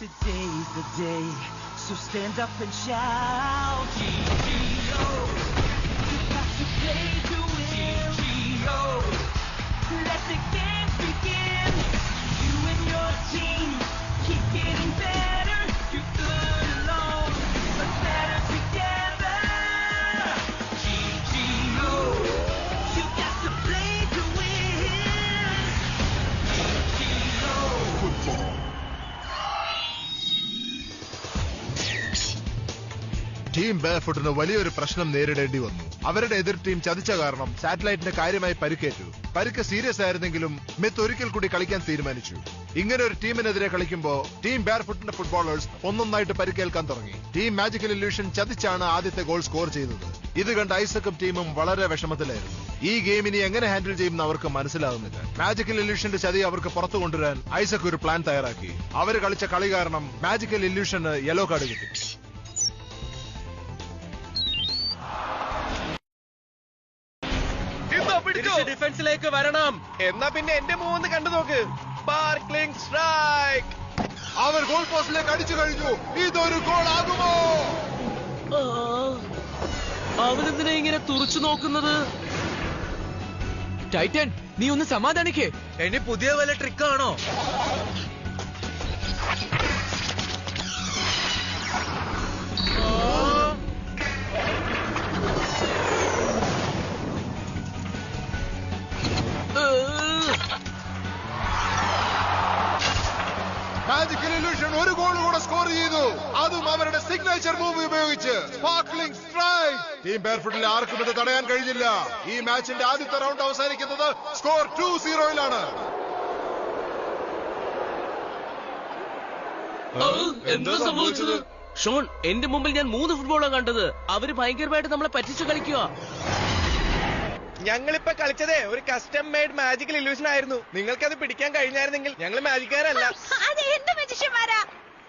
Today's the day, so stand up and shout. GGO, you got to play to win. GGO, let the game begin. You and your team keep getting better. You're good alone, but better together. GGO, you got to play to win. GGO. Football. Team ബെയർഫുട്ടിന് വലിയൊരു പ്രശ്നം നേരിടേണ്ടി വന്നു. അവരുടെ എതിർ team ചതിച്ച കാരണം സാറ്റലൈറ്റിന് കാര്യമായി പരിക്കേറ്റു. പരിക്ക് സീരിയസ് ആയിരുന്നെങ്കിലും മിത്ത് ഒരിക്കൽ കൂടി കളിക്കാൻ തീരുമാനിച്ചു. ഇങ്ങനെ ഒരു ടീമിനെതിരെ കളിക്കുമ്പോൾ ടീം ബെയർഫുട്ടിന്റെ ഫുട്ബോളേഴ്സ് ഒന്നൊന്നായിട്ട് പരിക്കേൽക്കാൻ തുടങ്ങി. ടീം മാജിക്കൽ ഇല്യൂഷൻ ചതിച്ചാണ് ആദ്യത്തെ ഗോൾ സ്കോർ ചെയ്തത്. ഇത് കണ്ട് ഐസക്കും ടീമും വളരെ വിഷമത്തിലായിരുന്നു. ഈ ഗെയിം ഇനി എങ്ങനെ ഹാൻഡിൽ ചെയ്യുമെന്ന് അവർക്ക് മനസ്സിലാകുന്നില്ല. മാജിക്കൽ ഇല്യൂഷന്റെ ചതി അവർക്ക് പുറത്തു കൊണ്ടുവരാൻ ഐസക് ഒരു പ്ലാൻ തയ്യാറാക്കി. അവര് കളിച്ച കളി കാരണം മാജിക്കൽ ഇല്യൂഷന് യെല്ലോ കാർഡ് കിട്ടി. ഡിഫൻസിലേക്ക് വരണം. എന്നാ പിന്നെ എന്റെ മൂന്ന് കണ്ടു നോക്ക്. Sparkling strike. അവർ ഗോൾ പോസ്റ്റിലേക്ക് അടിച്ചു കഴിഞ്ഞു. ഇതൊരു ഗോൾ ആകുമോ? അവനെന്തിനാ ഇങ്ങനെ തുറച്ചു നോക്കുന്നത്? ടൈറ്റൻ, നീ ഒന്ന് സമാധാനിക്കേ. ഇനി പുതിയ വല്ല ട്രിക്കാണോ? മാജിക്കൽ ഇല്യൂഷൻ ഒരു ഗോൾ കൂടെ സ്കോർ ചെയ്തു. അതും അവരുടെ സിഗ്നേച്ചർ മൂവ് ഉപയോഗിച്ച്. Sparkling strike. ടീം ബെയർഫുട്ടിൽ ആർക്കും ഇത് തടയാൻ കഴിഞ്ഞില്ല. ഈ മാച്ചിന്റെ ആദ്യത്തെ റൗണ്ട് അവസാനിക്കുന്നത് സ്കോർ 2-0-ലാണ്. എന്താ സംഭവിച്ചത്? ഷോൺ, എന്റെ മുമ്പിൽ ഞാൻ 3 ഫുട്ബോളാണ് കണ്ടത്. അവര് ഭയങ്കരമായിട്ട് നമ്മളെ പറ്റിച്ചു കളിക്കുക. ഞങ്ങളിപ്പോ കളിച്ചതേ ഒരു കസ്റ്റം മെയ്ഡ് മാജിക്കൽ ഇല്യൂഷൻ ആയിരുന്നു. നിങ്ങൾക്കത് പിടിക്കാൻ കഴിഞ്ഞായിരുന്നെങ്കിൽ ഞങ്ങൾ മാജിക്കാരല്ല.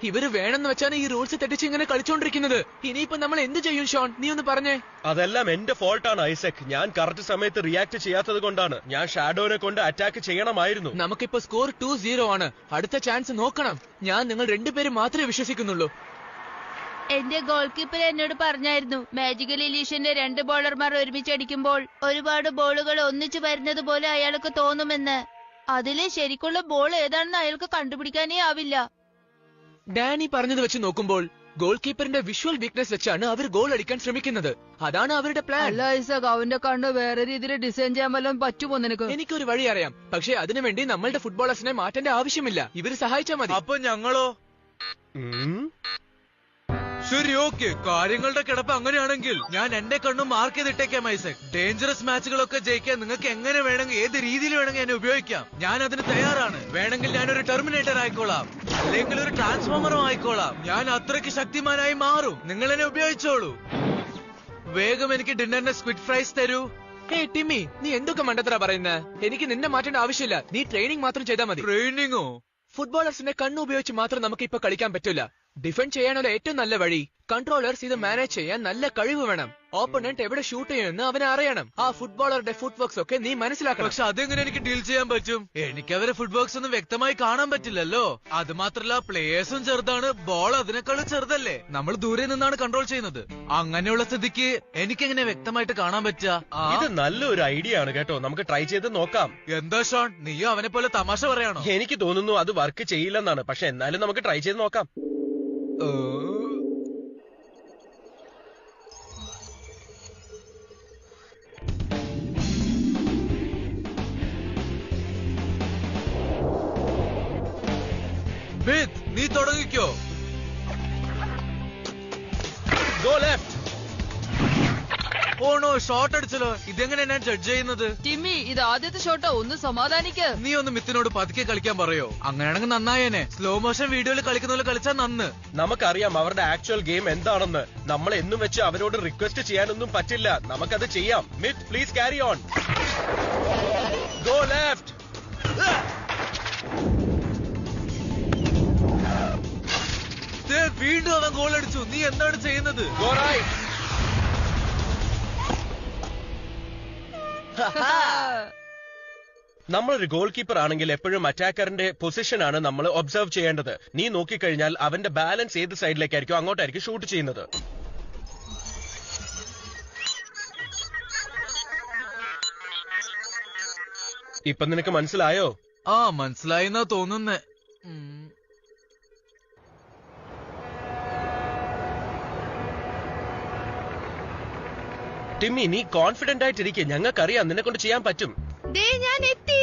ഇവര് വേണമെന്ന് വെച്ചാണ് ഈ റൂൾസ് തെറ്റിച്ച് ഇങ്ങനെ കളിച്ചോണ്ടിരിക്കുന്നത്. ഇനിയിപ്പോ നമ്മൾ എന്ത് ചെയ്യും ഷോൺ? നീ ഒന്ന് പറഞ്ഞേ. അതെല്ലാം എന്റെ ഫോൾട്ടാണ് ഐസക്. ഞാൻ കറക്റ്റ് സമയത്ത് റിയാക്ട് ചെയ്യാത്തത് കൊണ്ടാണ്. ഞാൻ ഷാഡോനെ കൊണ്ട് അറ്റാക്ക് ചെയ്യണമായിരുന്നു. നമുക്കിപ്പോ സ്കോർ 2-0 ആണ്. അടുത്ത ചാൻസ് നോക്കണം. ഞാൻ നിങ്ങൾ രണ്ടുപേരും മാത്രമേ വിശ്വസിക്കുന്നുള്ളൂ. എന്റെ ഗോൾ കീപ്പർ എന്നോട് പറഞ്ഞായിരുന്നു, മാജിക്കൽ ഇല്യൂഷന്റെ 2 ബോളർമാർ ഒരുമിച്ച് അടിക്കുമ്പോൾ ഒരുപാട് ബോളുകൾ ഒന്നിച്ചു വരുന്നത് പോലെ അയാൾക്ക് തോന്നുമെന്ന്. അതിലെ ശരിക്കുള്ള ബോൾ ഏതാണെന്ന് അയാൾക്ക് കണ്ടുപിടിക്കാനേ ആവില്ല. ഡാനി പറഞ്ഞത് വെച്ച് നോക്കുമ്പോൾ ഗോൾ കീപ്പറിന്റെ വിഷ്വൽ വീക്ക്നെസ് വെച്ചാണ് അവർ ഗോൾ അടിക്കാൻ ശ്രമിക്കുന്നത്. അതാണ് അവരുടെ പ്ലാൻ. അല്ല ഐസക്, അവന്റെ കണ്ണ് വേറെ രീതിയിൽ ഡിസൈൻ ചെയ്യാൻ വല്ലതും പറ്റുമോ നിനക്ക്? എനിക്കൊരു വഴി അറിയാം. പക്ഷേ അതിനുവേണ്ടി നമ്മളുടെ ഫുട്ബോളേഴ്സിനെ മാറ്റേണ്ട ആവശ്യമില്ല. ഇവര് സഹായിച്ചാൽ മതി. അപ്പൊ ഞങ്ങളോ? ശരി, ഓക്കെ. കാര്യങ്ങളുടെ കിടപ്പ് അങ്ങനെയാണെങ്കിൽ ഞാൻ എന്റെ കണ്ണും മാർക്ക് ചെയ്തിട്ടേക്കാം ഐസക്. ഡേഞ്ചറസ് മാച്ചുകളൊക്കെ ജയിക്കാൻ നിങ്ങൾക്ക് എങ്ങനെ വേണമെങ്കിൽ ഏത് രീതിയിൽ വേണമെങ്കിൽ എന്നെ ഉപയോഗിക്കാം. ഞാൻ അതിന് തയ്യാറാണ്. വേണമെങ്കിൽ ഞാനൊരു ടെർമിനേറ്റർ ആയിക്കോളാം, അല്ലെങ്കിൽ ഒരു ട്രാൻസ്ഫോമറും ആയിക്കോളാം. ഞാൻ അത്രയ്ക്ക് ശക്തിമാനായി മാറും. നിങ്ങൾ എന്നെ ഉപയോഗിച്ചോളൂ. വേഗം എനിക്ക് ഡിന്നറിന്റെ സ്ക്വിഡ് ഫ്രൈസ് തരൂ. ഹേയ് ടിമ്മി, നീ എന്തൊക്കെ മണ്ടത്തരാ പറയുന്നത്? എനിക്ക് നിന്നെ മാറ്റേണ്ട ആവശ്യമില്ല. നീ ട്രെയിനിങ് മാത്രം ചെയ്താൽ മതി. ട്രെയിനിങ്ങോ? ഫുട്ബോളേഴ്സിന്റെ കണ്ണ് ഉപയോഗിച്ച് മാത്രം നമുക്ക് ഇപ്പൊ കളിക്കാൻ പറ്റില്ല. ഡിഫെൻഡ് ചെയ്യാനുള്ള ഏറ്റവും നല്ല വഴി കൺട്രോളേഴ്സ് ഇത് മാനേജ് ചെയ്യാൻ നല്ല കഴിവ് വേണം. ഓപ്പണന്റ് എവിടെ ഷൂട്ട് ചെയ്യുമെന്ന് അവനെ അറിയണം. ആ ഫുട്ബോളറുടെ ഫുട് വർക്ക്സ് ഒക്കെ നീ മനസ്സിലാക്കണം. പക്ഷെ അതെങ്ങനെ എനിക്ക് ഡീൽ ചെയ്യാൻ പറ്റും? എനിക്ക് അവരെ ഫുട് വർക്ക്സ് ഒന്നും വ്യക്തമായി കാണാൻ പറ്റില്ലല്ലോ. അത് മാത്രല്ല, പ്ലേയേഴ്സും ചെറുതാണ്, ബോൾ അതിനേക്കാളും ചെറുതല്ലേ. നമ്മൾ ദൂരെ നിന്നാണ് കൺട്രോൾ ചെയ്യുന്നത്. അങ്ങനെയുള്ള സ്ഥിതിക്ക് എനിക്കെങ്ങനെ വ്യക്തമായിട്ട് കാണാൻ പറ്റുക? ഇത് നല്ലൊരു ഐഡിയ ആണ് കേട്ടോ. നമുക്ക് ട്രൈ ചെയ്ത് നോക്കാം. എന്താ ഷോൺ, നീയോ അവനെ പോലെ തമാശ പറയാണോ? എനിക്ക് തോന്നുന്നു അത് വർക്ക് ചെയ്യില്ലെന്നാണ്. പക്ഷെ എന്നാലും നമുക്ക് ട്രൈ ചെയ്ത് നോക്കാം. നീ തുടങ്ങിക്കോ. Go left. Oh no, shot അടിച്ചല്ലോ. ഇതെങ്ങനെ ഞാൻ ജഡ്ജ് ചെയ്യുന്നത്? ടിമ്മി, ഇത് ആദ്യത്തെ ഷോട്ടോ. ഒന്ന് സമാധാനിക്ക്. നീ ഒന്ന് മിത്തിനോട് പതുക്കെ കളിക്കാൻ പറയോ? അങ്ങനെയാണെങ്കിൽ നന്നായേനെ. സ്ലോ മോഷൻ വീഡിയോയിൽ കളിക്കുന്ന പോലെ കളിച്ചാൽ നന്ന്. നമുക്കറിയാം അവരുടെ ആക്ച്വൽ ഗെയിം എന്താണെന്ന്. നമ്മൾ എന്നും വെച്ച് അവരോട് റിക്വസ്റ്റ് ചെയ്യാനൊന്നും പറ്റില്ല. നമുക്കത് ചെയ്യാം. മിത്ത്, please carry on. Go left. വീണ്ടും അവൻ ഗോൾ അടിച്ചു. നീ എന്താണ് ചെയ്യുന്നത്? Go right. നമ്മളൊരു ഗോൾ കീപ്പർ ആണെങ്കിൽ എപ്പോഴും അറ്റാക്കറിന്റെ പൊസിഷൻ ആണ് നമ്മൾ ഒബ്സർവ് ചെയ്യേണ്ടത്. നീ നോക്കിക്കഴിഞ്ഞാൽ അവന്റെ ബാലൻസ് ഏത് സൈഡിലേക്കായിരിക്കും അങ്ങോട്ടായിരിക്കും ഷൂട്ട് ചെയ്യുന്നത്. ഇപ്പൊ നിനക്ക് മനസ്സിലായോ? മനസ്സിലായിന്നാ തോന്നുന്നേ. ടിമ്മി, നീ കോൺഫിഡന്റ് ആയിട്ടിരിക്കെ. ഞങ്ങൾക്കറിയാം നിന്നെ കൊണ്ട് ചെയ്യാൻ പറ്റും. ഞാൻ എത്തി.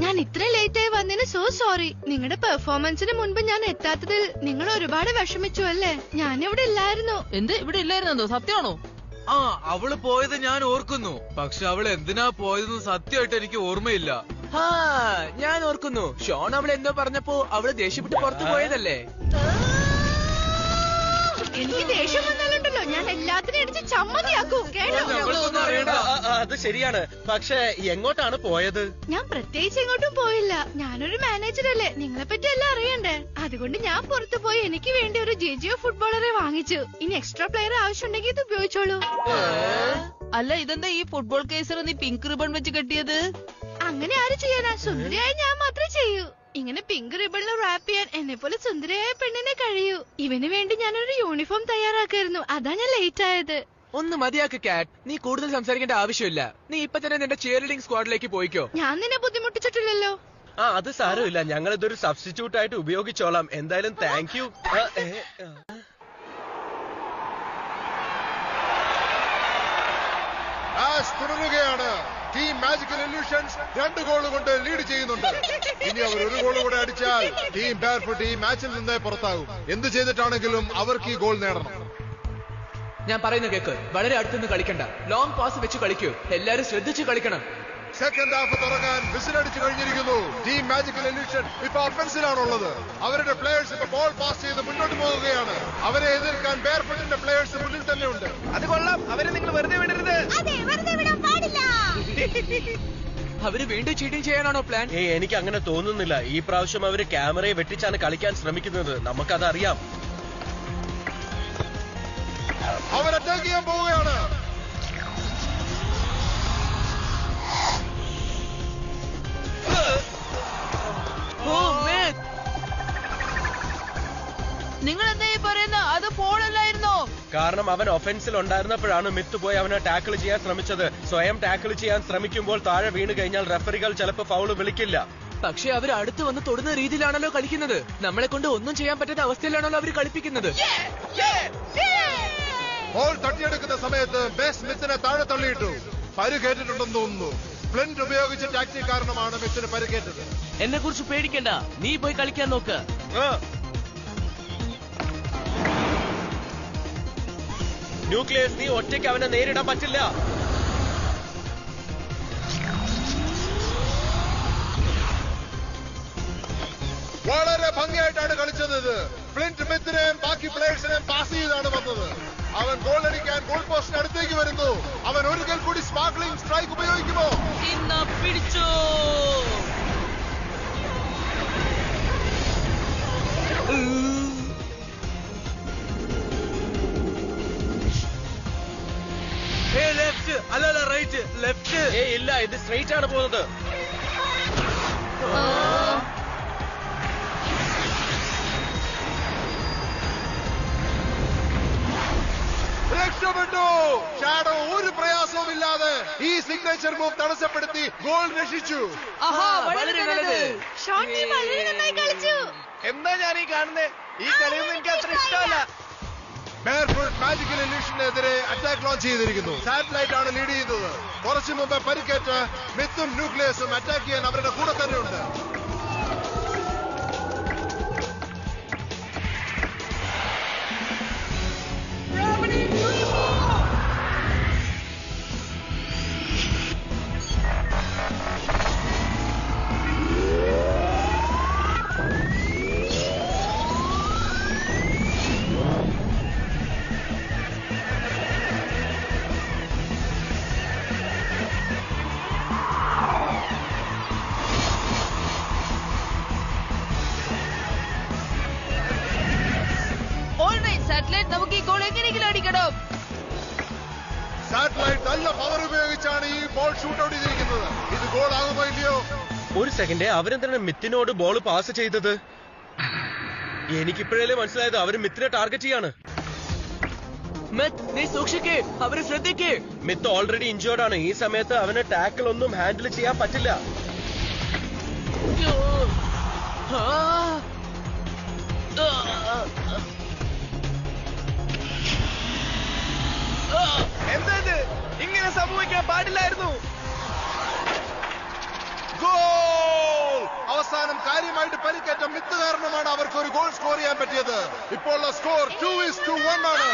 ഞാൻ ഇത്ര ലേറ്റ് ആയി വന്നതിന് സോ സോറി. നിങ്ങളുടെ പെർഫോമൻസിന് മുൻപ് ഞാൻ എത്താത്തതിൽ നിങ്ങൾ ഒരുപാട് വിഷമിച്ചു അല്ലേ? ഞാൻ ഇവിടെ ഇല്ലായിരുന്നു. എന്ത് ഇവിടെ ഇല്ലായിരുന്നോ? സത്യമാണോ? അവള് പോയത് ഞാൻ ഓർക്കുന്നു. പക്ഷെ അവൾ എന്തിനാ പോയതെന്ന് സത്യമായിട്ട് എനിക്ക് ഓർമ്മയില്ല. ഞാൻ ഓർക്കുന്നു. ഷോൺ അവൾ എന്തോ പറഞ്ഞപ്പോ അവള് ദേഷ്യപ്പെട്ട് പുറത്തു പോയതല്ലേ? എനിക്ക് ദേഷ്യം വന്നാലുണ്ടല്ലോ ഞാൻ എല്ലാത്തിനും അടിച്ച് ചമ്മതിയാക്കൂ. അത് ശരിയാണ്. പക്ഷെ എങ്ങോട്ടാണ് പോയത്? ഞാൻ പ്രത്യേകിച്ച് എങ്ങോട്ടും പോയില്ല. ഞാനൊരു മാനേജറല്ലേ, നിങ്ങളെ പറ്റി എല്ലാം അറിയണ്ടേ. അതുകൊണ്ട് ഞാൻ പുറത്തു പോയി എനിക്ക് വേണ്ടി ഒരു ജിജിയോ ഫുട്ബോളറെ വാങ്ങിച്ചു. ഇനി എക്സ്ട്രാ പ്ലെയർ ആവശ്യമുണ്ടെങ്കിൽ ഇത് ഉപയോഗിച്ചോളൂ. അല്ല, ഇതെന്താ ഈ ഫുട്ബോൾ കേസർ നീ പിങ്ക് റിബൺ വെച്ച് കെട്ടിയത്? അങ്ങനെ ആര് ചെയ്യാനാ? സുന്ദരിയായ ഞാൻ മാത്രമേ ചെയ്യൂ. ഇങ്ങനെ പിങ്ക് റിബണിൽ റാപ്പ് ചെയ്യാൻ എന്നെ പോലെ സുന്ദരിയായ പെണ്ണിനെ കഴിയൂ. ഇവന് വേണ്ടി ഞാനൊരു യൂണിഫോം തയ്യാറാക്കായിരുന്നു. അതാ ഞാൻ ലേറ്റ് ആയത്. ഒന്ന് മതിയാക്ക് കാറ്റ്. നീ കൂടുതൽ സംസാരിക്കേണ്ട ആവശ്യമില്ല. നീ ഇപ്പൊ തന്നെ നിന്റെ ചിയർലീഡിംഗ് സ്ക്വാഡിലേക്ക് പോയിക്കോ. ഞാൻ നിന്നെ ബുദ്ധിമുട്ടിച്ചിട്ടില്ലല്ലോ. അത് സാരമില്ല. ഞങ്ങൾ ഇതൊരു സബ്സ്റ്റിറ്റ്യൂട്ട് ആയിട്ട് ഉപയോഗിച്ചോളാം. എന്തായാലും താങ്ക് യു. തുടരുകയാണ്. ടീം മാജിക്കൽ ഇല്യൂഷൻസ് 2 ഗോൾ കൊണ്ട് ലീഡ് ചെയ്യുന്നുണ്ട്. ഇനി അവർ 1 ഗോൾ കൂടെ അടിച്ചാൽ ടീം ബാർഫുട്ട് ഈ മാച്ചിൽ നിന്ന് പുറത്താകും. എന്ത് ചെയ്തിട്ടാണെങ്കിലും അവർക്ക് ഈ ഗോൾ നേടണം. ഞാൻ പറയുന്ന കേക്ക്. വളരെ അടുത്തുനിന്ന് കളിക്കണ്ട. ലോങ് പാസ് വെച്ച് കളിക്കൂ. എല്ലാരും ശ്രദ്ധിച്ച് കളിക്കണം. സെക്കൻഡ് ഹാഫ് തുടങ്ങാൻ വിസിലടിച്ചു കഴിഞ്ഞിരിക്കുന്നു. ടീം മാജിക്കൽ ഇല്യൂഷൻ ഇപ്പൊ ഒഫൻസിലാണുള്ളത്. അവരുടെ പ്ലേയേഴ്സ് ഇപ്പൊ ബോൾ പാസ് ചെയ്ത് മുന്നോട്ട് പോകുകയാണ്. അവരെ എതിർക്കാൻ ബാർഫുട്ടിന്റെ പ്ലേയേഴ്സ് മുന്നിൽ തന്നെ ഉണ്ട്. അത് കൊള്ളാം. അവരെ നിങ്ങൾ വെറുതെ വിടരുത്. അവര് വീണ്ടും ചീറ്റിംഗ് ചെയ്യാനാണോ പ്ലാൻ? എനിക്ക് അങ്ങനെ തോന്നുന്നില്ല. ഈ പ്രാവശ്യം അവര് ക്യാമറയെ വെട്ടിച്ചാണ് കളിക്കാൻ ശ്രമിക്കുന്നത്. നമുക്കതറിയാം. അവർ അറ്റാക്ക് ചെയ്യാൻ പോവുകയാണ്. നിങ്ങൾ എന്താ ഈ പറയുന്ന? അത് ഫോളല്ലായിരുന്നോ? കാരണം അവൻ ഒഫൻസിൽ ഉണ്ടായിരുന്നപ്പോഴാണ് മിത്ത് പോയി അവനെ ടാക്കിൾ ചെയ്യാൻ ശ്രമിച്ചത്. സ്വയം ടാക്കിൾ ചെയ്യാൻ ശ്രമിക്കുമ്പോൾ താഴെ വീണ് കഴിഞ്ഞാൽ റെഫറികൾ ചിലപ്പോൾ ഫൗള് വിളിക്കില്ല. പക്ഷെ അവർ അടുത്ത് വന്ന് തൊടുന്ന രീതിയിലാണല്ലോ കളിക്കുന്നത്. നമ്മളെ കൊണ്ട് ഒന്നും ചെയ്യാൻ പറ്റാത്ത അവസ്ഥയിലാണല്ലോ അവർ കളിപ്പിക്കുന്നത്. ബോൾ തട്ടിയെടുക്കുന്ന സമയത്ത് ബെസ് മിത്തിനെ താഴെ തള്ളിയിട്ടു. പരുകേറ്റിട്ടുണ്ടെന്ന് തോന്നുന്നു. സ്പ്ലിന്റ് ഉപയോഗിച്ച ടാക്ടിക് കാരണമാണ് മിത്തിന് പരുകേറ്റത്. എന്നെ കുറിച്ച് പേടിക്കണ്ട. നീ പോയി കളിക്കാൻ നോക്ക്. ന്യൂക്ലിയസ്, നീ ഒറ്റയ്ക്ക് അവനെ നേരിടാൻ പറ്റില്ല. വളരെ ഭംഗിയായിട്ടാണ് കളിച്ചത്. ഇത് ഫ്ലിന്റ് മിത്തിനെയും ബാക്കി പ്ലേയേഴ്സിനെയും പാസ് ചെയ്താണ് വന്നത്. അവൻ ഗോൾ അടിക്കാൻ ഗോൾ പോസ്റ്റിന് അടുത്തേക്ക് വരുന്നു. അവൻ ഒരിക്കൽ കൂടി സ്പാർക്ലിംഗ് സ്ട്രൈക്ക് ഉപയോഗിക്കുമോ? പിടിച്ചോ. ലെഫ്റ്റ് അല്ല റൈറ്റ്. ലെഫ്റ്റ്. ഇല്ല, ഇത് സ്ട്രെയിറ്റ് ആണ് പോകുന്നത്. രക്ഷപ്പെട്ടു. ഷാഡോ ഒരു പ്രയാസവും ഇല്ലാതെ ഈ സിഗ്നേച്ചർ മൂവ് തടസ്സപ്പെടുത്തി ഗോൾ രക്ഷിച്ചു. വളരെ നല്ലത്. ഷോൺ ടീം വളരെ നന്നായി കളിച്ചു. എന്താ ഞാൻ ഈ കാണുന്നത്? ഈ കളിയൊന്നും എനിക്ക് അത്ര ഇഷ്ടമല്ല. ബാർഫുട്ട് മാജിക്കൽ ഇല്യൂഷനെതിരെ അറ്റാക്ക് ലോഞ്ച് ചെയ്തിരിക്കുന്നു. സാറ്റലൈറ്റ് ആണ് ലീഡ് ചെയ്യുന്നത്. കുറച്ചു മുമ്പ് പരിക്കേറ്റ് മിത്തും ന്യൂക്ലിയസും അറ്റാക്ക് ചെയ്യാൻ അവരുടെ കൂടെ തന്നെയുണ്ട്. സാറ്റലൈറ്റ് നല്ല പവർ ഉപയോഗിച്ചാണ് ഈ ബോൾ ഷൂട്ട് ഔട്ട് ചെയ്തിരിക്കുന്നത്. ഇത് ഗോൾ ആകുമോ ഇല്ലയോ? ഒരു സെക്കൻഡ്, അവരെന്താണ് മിത്തിനോട് ബോൾ പാസ് ചെയ്തത്? എനിക്കിപ്പോഴേ മനസ്സിലായത് അവര് മിത്തിനെ ടാർഗറ്റ് ചെയ്യാണ്. നീ സൂക്ഷിക്കേ, അവരെ ശ്രദ്ധിക്കേ. മിത്ത് ഓൾറെഡി ഇഞ്ചേർഡ് ആണ്. ഈ സമയത്ത് അവന് ടാക്കിൾ ഒന്നും ഹാൻഡിൽ ചെയ്യാൻ പറ്റില്ല. എന്താ ഇത്? ഇങ്ങനെ സംഭവിക്കാൻ പാടില്ലായിരുന്നു. ഗോൾ! അവസാനം കാര്യമായിട്ട് പരിക്കേറ്റ മിത്ത് കാരണമാണ് അവർക്ക് ഒരു ഗോൾ സ്കോർ ചെയ്യാൻ പറ്റിയത്. ഇപ്പോൾ സ്കോർ 2-1 ആണ്.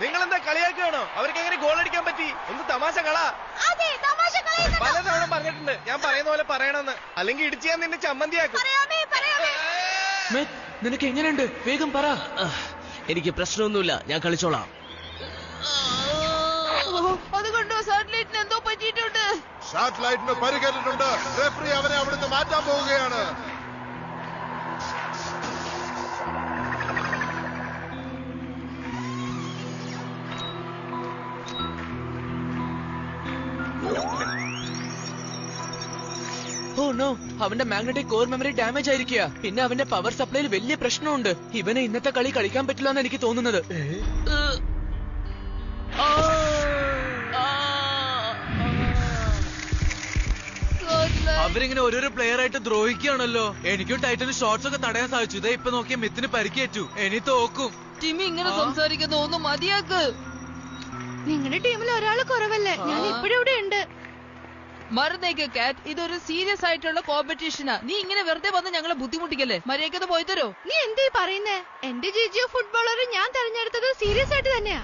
നിങ്ങൾ എന്താ കളിയാക്കുകയാണോ? അവർക്ക് എങ്ങനെ ഗോൾ അടിക്കാൻ പറ്റി? എന്ത് തമാശ കള. പലതവണ പറഞ്ഞിട്ടുണ്ട് ഞാൻ പറയുന്ന പോലെ പറയണമെന്ന്, അല്ലെങ്കിൽ ഇടിച്ച് ഞാൻ നിന്നെ ചമ്മന്തിയാക്കും. നിനക്ക് എങ്ങനെയുണ്ട്? വേഗം പറ. എനിക്ക് പ്രശ്നമൊന്നുമില്ല, ഞാൻ കളിച്ചോളാം. അതുകൊണ്ടോ സാറ്റലൈറ്റിന് എന്തോ പറ്റിയിട്ടുണ്ട്. സാറ്റലൈറ്റിന് പരിക്കേറ്റിട്ടുണ്ട്. റെഫറി അവനെ അവിടുന്ന് മാറ്റാൻ പോവുകയാണ്. ഓ നോ, അവന്റെ മാഗ്നറ്റിക് കോർ മെമ്മറി ഡാമേജ് ആയിരിക്കുക. പിന്നെ അവന്റെ പവർ സപ്ലൈയിൽ വലിയ പ്രശ്നമുണ്ട്. ഇവനെ ഇന്നത്തെ കളി കളിക്കാൻ പറ്റില്ല എന്ന് എനിക്ക് തോന്നുന്നത്. അവരിങ്ങനെ ഓരോരോ പ്ലെയർ ആയിട്ട് ദ്രോഹിക്കുകയാണല്ലോ. എനിക്കും ടൈറ്റന് ഷോട്ട്സ് ഒക്കെ തടയാൻ സാധിച്ചു. ഇതേ ഇപ്പൊ നോക്കിയ മിത്തിന് പരിക്കേറ്റു. ഇനി തോക്കും. ടിമി ഇങ്ങനെ സംസാരിക്കുന്ന ഒന്ന് മതിയാക്ക്. നിങ്ങളുടെ ടീമിൽ ഒരാൾ കുറവല്ലേ? ഞാൻ ഇപ്പോഴും ഇവിടെ ഉണ്ട്. മറന്നേക്ക് കാറ്റ്, ഇതൊരു സീരിയസ് ആയിട്ടുള്ള കോമ്പറ്റീഷനാ. നീ ഇങ്ങനെ വെറുതെ വന്ന് ഞങ്ങളെ ബുദ്ധിമുട്ടിക്കല്ലേ. മര്യാദയ്ക്ക് പോയി തരോ? നീ എന്തീ പറയുന്നേ? എന്റെ ജിജിയോ ഫുട്ബോളർ ഞാൻ തെരഞ്ഞെടുത്തത് സീരിയസ് ആയിട്ട് തന്നെയാ.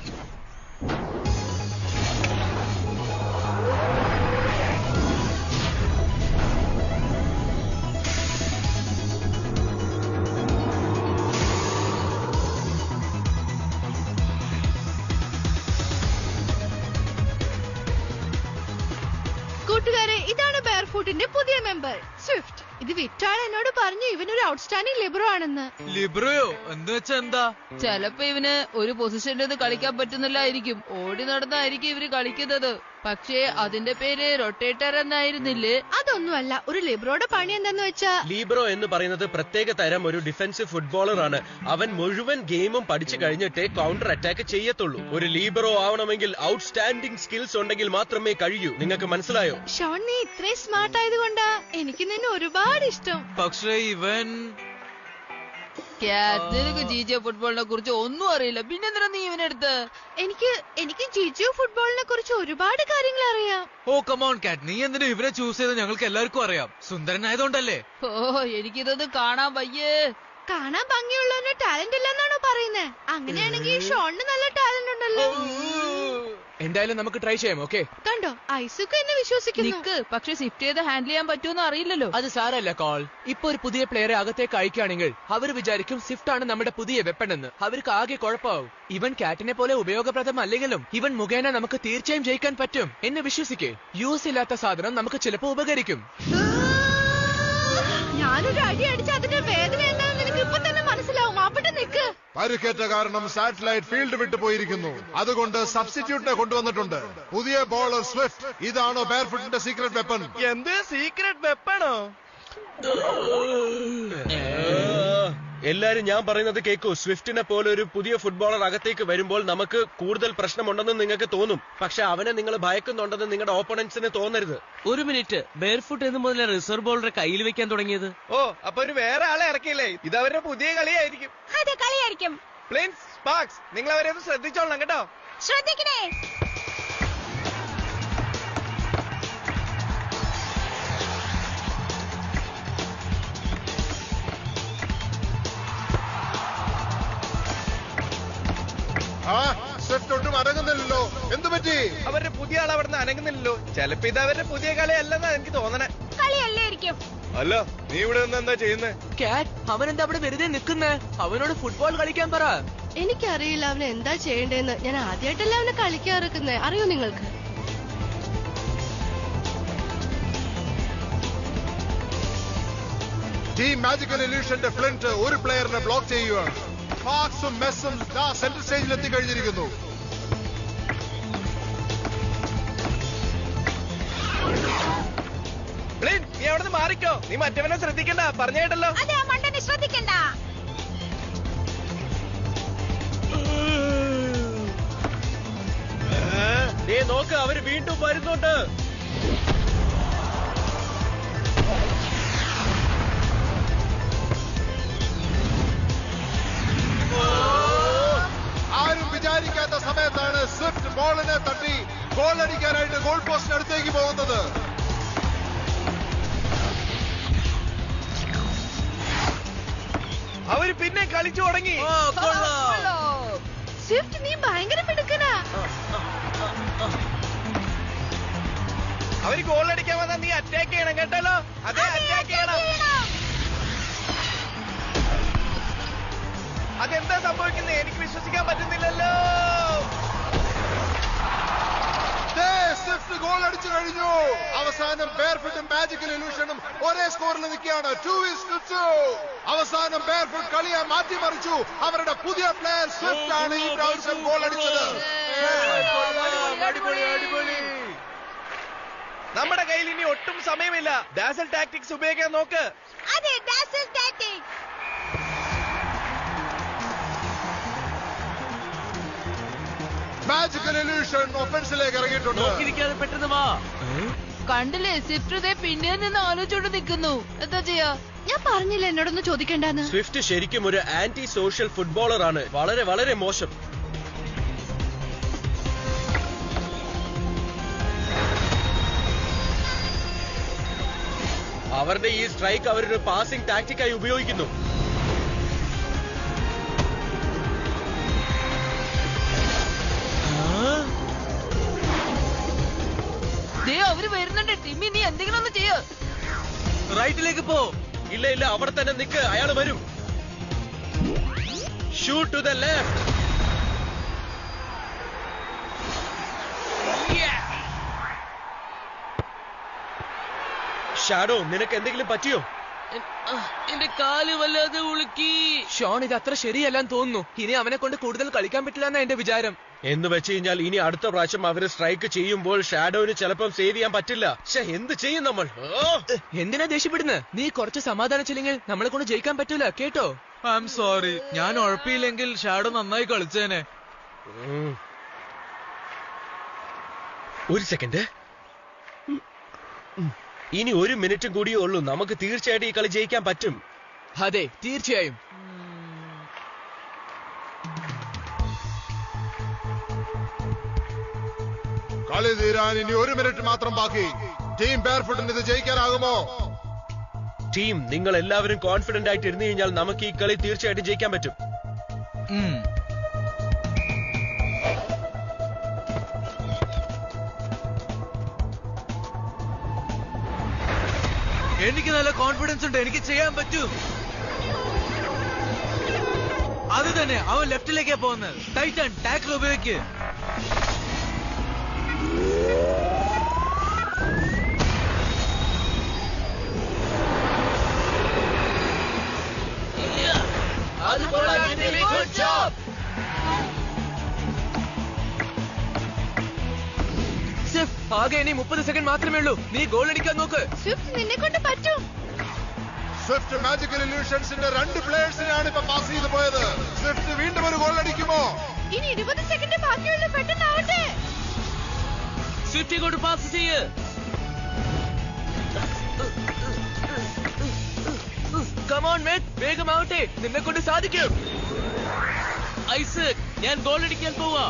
കൂട്ടുകാരെ, ഇതാണ് ബെയർഫൂട്ടിന്റെ പുതിയ മെമ്പർ സ്വിഫ്റ്റ്. ഇത് വിറ്റാൾ എന്നോട് പറഞ്ഞു ഇവനൊരു ഔട്ട്സ്റ്റാൻഡിംഗ് ലിബറോ ആണെന്ന്. ലിബ്രയോ എന്ന് വെച്ചാ എന്താ? ചെലപ്പോ ഇവന് ഒരു പൊസിഷനിൽ കളിക്കാൻ പറ്റുന്നില്ലായിരിക്കും. ഓടി നടന്നായിരിക്കും ഇവര് കളിക്കുന്നത്. പക്ഷേ അതിന്റെ പേര് റൊട്ടേറ്റർ എന്നായിരുന്നില്ലേ? അതൊന്നുമല്ല. ഒരു ലിബറോയുടെ പണി എന്താന്ന് വെച്ചാ, ലീബ്രോ എന്ന് പറയുന്നത് പ്രത്യേക തരം ഒരു ഡിഫൻസീവ് ഫുട്ബോളർ ആണ്. അവൻ മുഴുവൻ ഗെയിമും പഠിച്ചു കഴിഞ്ഞിട്ടേ കൗണ്ടർ അറ്റാക്ക് ചെയ്യത്തുള്ളൂ. ഒരു ലീബ്രോ ആവണമെങ്കിൽ ഔട്ട്സ്റ്റാൻഡിംഗ് സ്കിൽസ് ഉണ്ടെങ്കിൽ മാത്രമേ കഴിയൂ. നിങ്ങൾക്ക് മനസ്സിലായോ? ഷോൺ, നീ ഇത്രയും സ്മാർട്ട് ആയതുകൊണ്ടാ എനിക്ക് നിന്നെ ഒരുപാട് ഇഷ്ടം. പക്ഷേ ഇവൻ നിനക്ക് ജിജിയോ ഫുട്ബോളിനെ കുറിച്ച് ഒന്നും അറിയില്ല. പിന്നെന്തിനാ നീ ഇവനെടുത്ത്? എനിക്ക് ജിജിയോ ഫുട്ബോളിനെ കുറിച്ച് ഒരുപാട് കാര്യങ്ങൾ അറിയാം. ഓ കമോൺ കാറ്റ്, നീ എന്തിനാ ഇവരെ ചൂസ് ചെയ്ത്? ഞങ്ങൾക്ക് എല്ലാവർക്കും അറിയാം, സുന്ദരനായതുകൊണ്ടല്ലേ. ഓ, എനിക്കിതൊന്നും കാണാൻ വയ്യേ. കാണാൻ ഭംഗിയുള്ളവന് ടാലന്റ് ഇല്ലെന്നാണോ പറയുന്നേ? അങ്ങനെയാണെങ്കിൽ ഷോണിന് നല്ല ടാലന്റ് ഉണ്ടല്ലോ. എന്തായാലും നമുക്ക് ട്രൈ ചെയ്യാം. ഓക്കെ, കണ്ടോ, ഐസുക്ക് എന്നെ വിശ്വസിക്കുന്നു. നിക്ക്, പക്ഷെ ഷിഫ്റ്റ് ചെയ്ത് ഹാൻഡിൽ ചെയ്യാൻ പറ്റുമെന്ന് അറിയില്ലല്ലോ. അത് സാരല്ല കോൾ. ഇപ്പൊ ഒരു പുതിയ പ്ലെയറെ അകത്തേക്ക് അയക്കുകയാണെങ്കിൽ അവർ വിചാരിക്കും സ്വിഫ്റ്റ് ആണ് നമ്മുടെ പുതിയ വെപ്പൺ എന്ന്. അവർക്ക് ആകെ കുഴപ്പമാവും. ഇവൻ കാറ്റിനെ പോലെ ഉപയോഗപ്രദമല്ലെങ്കിലും ഇവൻ മുഖേന നമുക്ക് തീർച്ചയായും ജയിക്കാൻ പറ്റും. എന്നെ വിശ്വസിക്കേ. യൂസ് ഇല്ലാത്ത സാധനം നമുക്ക് ചിലപ്പോ ഉപകരിക്കും. ഞാനൊരു അടി അടിച്ച് അതിന്റെ വേദന എന്താണെന്ന് നിനക്ക് ഇപ്പൊ തന്നെ മനസ്സിലാവും. അവിടെ നിക്ക്. പരിക്കേറ്റ കാരണം സാറ്റലൈറ്റ് ഫീൽഡ് വിട്ടു പോയിരിക്കുന്നു. അതുകൊണ്ട് സബ്സ്റ്റിറ്റ്യൂട്ടിനെ കൊണ്ടുവന്നിട്ടുണ്ട്. പുതിയ ബോളർ സ്വിഫ്റ്റ്. ഇതാണോ ബെയർഫുട്ടിന്റെ സീക്രട്ട് വെപ്പൺ? എന്ത് സീക്രട്ട് വെപ്പണോ? എല്ലാരും ഞാൻ പറയുന്നത് കേൾക്കൂ. സ്വിഫ്റ്റിനെ പോലെ ഒരു പുതിയ ഫുട്ബോളർ അകത്തേക്ക് വരുമ്പോൾ നമുക്ക് കൂടുതൽ പ്രശ്നമുണ്ടെന്ന് നിങ്ങൾക്ക് തോന്നും. പക്ഷെ അവനെ നിങ്ങൾ ഭയക്കുന്നുണ്ടെന്ന് നിങ്ങളുടെ ഓപ്പോണന്റ്സിന് തോന്നരുത്. ഒരു മിനിറ്റ്, ബെയർഫുട്ട് എന്ന് മുതലേ റിസർവ് ബോളറെ കയ്യിൽ വെക്കാൻ തുടങ്ങിയത്? ഓ, അപ്പൊ ഒരു വേറെ ആളെ ഇറക്കിയില്ലേ? ഇത് അവരുടെ പുതിയ കളിയായിരിക്കും. അതെ, കളിയായിരിക്കും. പ്ലിൻസ്, സ്പാർക്സ്, നിങ്ങൾ അവരെ ഒന്ന് ശ്രദ്ധിച്ചോളണം കേട്ടോ. ശ്രദ്ധിക്കണേ. സ്വിഫ്റ്റ് ഒട്ടും അടങ്ങുന്നില്ലല്ലോ. എന്തു പറ്റി? അവരുടെ പുതിയ ആൾ അവിടെ നിന്ന് അനങ്ങുന്നില്ലല്ലോ. ചിലപ്പോ ഇത് അവരുടെ പുതിയ കളിയല്ലെന്നാ എനിക്ക് തോന്നണേ. കളിയല്ലായിരിക്കും. അല്ല, നീ ഇവിടെ നിന്ന് എന്താ ചെയ്യുന്നേ? കാറ്റ്, അവൻ എന്താ അവിടെ വെറുതെ നിൽക്കുന്നേ? അവനോട് ഫുട്ബോൾ കളിക്കാൻ പറ. എനിക്കറിയില്ല അവന് എന്താ ചെയ്യേണ്ടതെന്ന്. ഞാൻ ആദ്യമായിട്ടല്ല അവനെ കളിക്കാറെക്കുന്നേ. അറിയോ നിങ്ങൾക്ക്? ടീം മാജിക്കൽ ഇല്യൂഷന്റെ ഫ്ലിന്റ് ഒരു പ്ലെയറിനെ ബ്ലോക്ക് ചെയ്യുകയാണ്. സ്പാർക്സും മെസ്സും സെൻട്രൽ സ്റ്റേജിൽ എത്തിക്കഴിഞ്ഞിരിക്കുന്നു. നീ അവിടെ നിന്ന് മാറിക്കോ. നീ മറ്റവനെ ശ്രദ്ധിക്കണ്ട, പറഞ്ഞേട്ടല്ലോ. അതെ, മണ്ടനെ ശ്രദ്ധിക്കണ്ട. നീ നോക്ക്, അവര് വീണ്ടും വരുന്നുണ്ട്. ആരും വിചാരിക്കാത്ത സമയത്താണ് സ്വിഫ്റ്റ് ബോളിനെ തട്ടി ഗോൾ അടിക്കാനായിട്ട് ഗോൾ പോസ്റ്റിനടുത്തേക്ക് പോകുന്നത്. അവര് പിന്നെ കളിച്ചു തുടങ്ങി. സ്വിഫ്റ്റ്, നീ ഭയങ്കര മിടുക്കനാ. അവര് ഗോൾ അടിക്കാൻ വന്നാൽ നീ അറ്റാക്ക് ചെയ്യണം കേട്ടല്ലോ. അതെ, അറ്റാക്ക് ചെയ്യണം. അതെന്താ സംഭവിക്കുന്നത്? എനിക്ക് വിശ്വസിക്കാൻ പറ്റുന്നില്ലല്ലോ. സ്വിഫ്റ്റ് ഗോൾ അടിച്ചു കഴിഞ്ഞു. അവസാനം ബെയർഫുട്ടും മാജിക്കൽ ഇലൂഷനും ഒരേ സ്കോറിൽ നിൽക്കുകയാണ്. 2-2. അവസാനം ബെയർഫുട്ട് കളിയെ മാറ്റിമറിച്ചു. അവരുടെ പുതിയ പ്ലെയർ സ്വിഫ്റ്റ് ആണ് ഈ പ്രാവശ്യം ഗോൾ അടിച്ചത്. നമ്മുടെ കയ്യിൽ ഇനി ഒട്ടും സമയമില്ല. ഡാസൽ ടാക്ടിക്സ് ഉപയോഗിക്കാൻ നോക്ക്. അതെ, ഡാസൽ ടാക്ടിക്സ്. മാജിക്കൽ ഇലൂഷൻ ഒഫൻസിലേക്ക് ഇറങ്ങിയിട്ടുണ്ട്. നോക്കിയിരിക്കാതെ പെട്ടെന്ന് വാ. കണ്ടില്ലേ, സ്വിഫ്റ്റ് പിന്നെ നിന്ന് ആലോചിച്ചോണ്ട് നിൽക്കുന്നു. എന്താ ചെയ്യാ? ഞാൻ പറഞ്ഞില്ല എന്നോടൊന്ന് ചോദിക്കണ്ടെന്ന്. സ്വിഫ്റ്റ് ശരിക്കും ഒരു ആന്റി സോഷ്യൽ ഫുട്ബോളർ ആണ്. വളരെ വളരെ മോശം. അവരുടെ ഈ സ്ട്രൈക്ക് അവരൊരു പാസിംഗ് ടാക്ടിക്കായി ഉപയോഗിക്കുന്നു. അവര് വരുന്നുണ്ട്. ടിമ്മി, നീ എന്തെങ്കിലും ഒന്ന് ചെയ്യോ. റൈറ്റിലേക്ക് പോ. ഇല്ല ഇല്ല, അവിടെ തന്നെ നിക്ക്. അയാൾ വരും. Shoot to the left. Shadow, നിനക്ക് എന്തെങ്കിലും പറ്റിയോ? എന്റെ കാല് വല്ലാതെ ഉളുക്കി. ഷോൺ, ഇത് അത്ര ശരിയല്ലെന്ന് തോന്നുന്നു. ഇനി അവനെ കൊണ്ട് കൂടുതൽ കളിക്കാൻ പറ്റില്ല എന്നാ എന്റെ വിചാരം. എന്ന് വെച്ച് കഴിഞ്ഞാൽ ഇനി അടുത്ത പ്രാവശ്യം അവര് സ്ട്രൈക്ക് ചെയ്യുമ്പോൾ ഷാഡോന് ചിലപ്പം സേവ് ചെയ്യാൻ പറ്റില്ല. എന്ത് ചെയ്യും നമ്മൾ? എന്തിനാ ദേഷ്യപ്പെടുന്നത്? നീ കുറച്ച് സമാധാനിച്ചില്ലെങ്കിൽ നമ്മളെ കൊണ്ട് ജയിക്കാൻ പറ്റൂല, കേട്ടോ? I am sorry. ഞാൻ ഉഴപ്പിയില്ലെങ്കിൽ ഷാഡോ നന്നായി കളിച്ചേനെ. ഒരു സെക്കൻഡ്. ഇനി 1 മിനിറ്റും കൂടിയേ ഉള്ളൂ. നമുക്ക് തീർച്ചയായിട്ടും ഈ കളി ജയിക്കാൻ പറ്റും. അതെ, തീർച്ചയായും. കളി തീരാൻ ഇനി 1 മിനിറ്റ് മാത്രം ബാക്കി. ടീം ബെയർഫുട്ടിന് ഇത് ജയിക്കാനാകുമോ? ടീം, നിങ്ങൾ എല്ലാവരും കോൺഫിഡന്റ് ആയിട്ട് ഇരുന്നു കഴിഞ്ഞാൽ നമുക്ക് ഈ കളി തീർച്ചയായിട്ടും ജയിക്കാൻ പറ്റും. എനിക്ക് നല്ല കോൺഫിഡൻസ് ഉണ്ട്. എനിക്ക് ചെയ്യാൻ പറ്റും. അത് തന്നെ, അവൻ ലെഫ്റ്റിലേക്കാ പോകുന്നത്. ടൈറ്റൻ ടാക്കിൾ ഉപയോഗിക്ക്. ആകെ ഇനി 30 സെക്കൻഡ് മാത്രമേ ഉള്ളൂ. നീ ഗോൾ അടിക്കാൻ നോക്ക്. സ്വിഫ്റ്റ്, നിന്നെ കൊണ്ട് പറ്റും. സ്വിഫ്റ്റ് മാജിക്കൽ ഇലൂഷൻസിന്റെ 2 പ്ലേയേഴ്സിനാണ് ഇപ്പൊ പാസ് ചെയ്തു പോയത്. സ്വിഫ്റ്റ് വീണ്ടും ഒരു ഗോൾ അടിക്കുമോ? ഇനി 20 സെക്കൻഡ് ബാക്കിയുള്ളൂ. പെട്ടെന്നാവട്ടെ. സ്വിഫ്റ്റ് കൊണ്ട് പാസ് ചെയ്യ്. കമോൺ മേറ്റ്, വേഗമാവട്ടെ. നിന്നെ കൊണ്ട് സാധിക്കും. ഐസക്, ഞാൻ ഗോൾ അടിക്കാൻ പോവാ.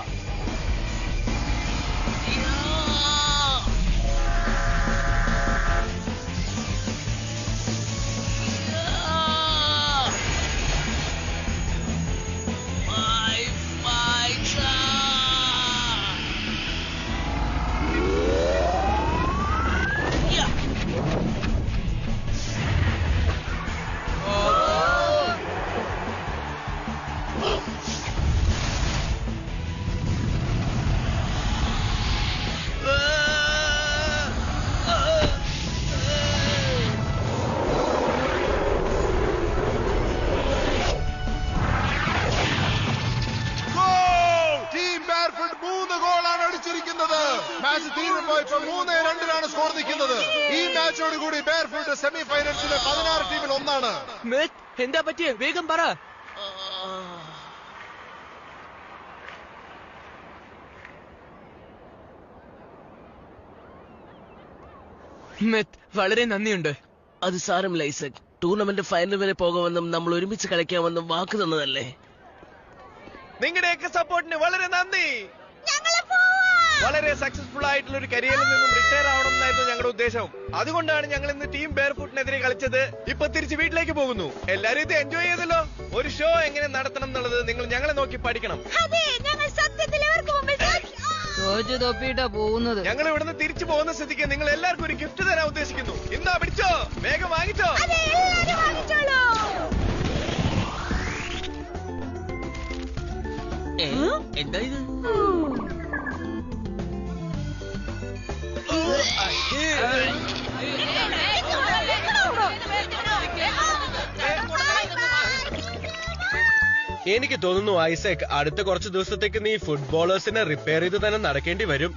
ലോകകപ്പിന്റെ സെമി ഫൈനൽസിലെ 16 ടീമിൽ ഒന്നാണ്. എന്താ പറ്റിയ? വേഗം പറ. വളരെ നന്ദിയുണ്ട്. അത് സാരമില്ല ഐസക്. ടൂർണമെന്റ് ഫൈനൽ വരെ പോകാമെന്നും നമ്മൾ ഒരുമിച്ച് കളിക്കാമെന്നും വാക്ക് തന്നതല്ലേ. നിങ്ങളുടെയൊക്കെ സപ്പോർട്ടിന് വളരെ നന്ദി. വളരെ സക്സസ്ഫുൾ ആയിട്ടുള്ള ഒരു കരിയറിൽ നിന്നും റിട്ടയർ ആവണമെന്നായിരുന്നു ഞങ്ങളുടെ ഉദ്ദേശം. അതുകൊണ്ടാണ് ഞങ്ങൾ ഇന്ന് ടീം ബെയർഫുട്ടിനെതിരെ കളിച്ചത്. ഇപ്പൊ തിരിച്ച് വീട്ടിലേക്ക് പോകുന്നു. എല്ലാരും ഇത് എൻജോയ് ചെയ്തല്ലോ. ഒരു ഷോ എങ്ങനെ നടത്തണം എന്നുള്ളത് നിങ്ങൾ ഞങ്ങളെ നോക്കി പഠിക്കണം. ഞങ്ങൾ ഇവിടുന്ന് തിരിച്ചു പോകുന്ന സ്ഥിതിക്ക് നിങ്ങൾ എല്ലാവർക്കും ഒരു ഗിഫ്റ്റ് തരാൻ ഉദ്ദേശിക്കുന്നു. ഇന്നാ പിടിച്ചോ, വേഗം വാങ്ങിച്ചോ. എന്താ ഇത്? എനിക്ക് തോന്നുന്നു ഐസക്, അടുത്ത കുറച്ച് ദിവസത്തേക്ക് നീ ഫുട്ബോളേഴ്സിനെ റിപ്പയർ ചെയ്ത് തന്നെ നടക്കേണ്ടി വരും.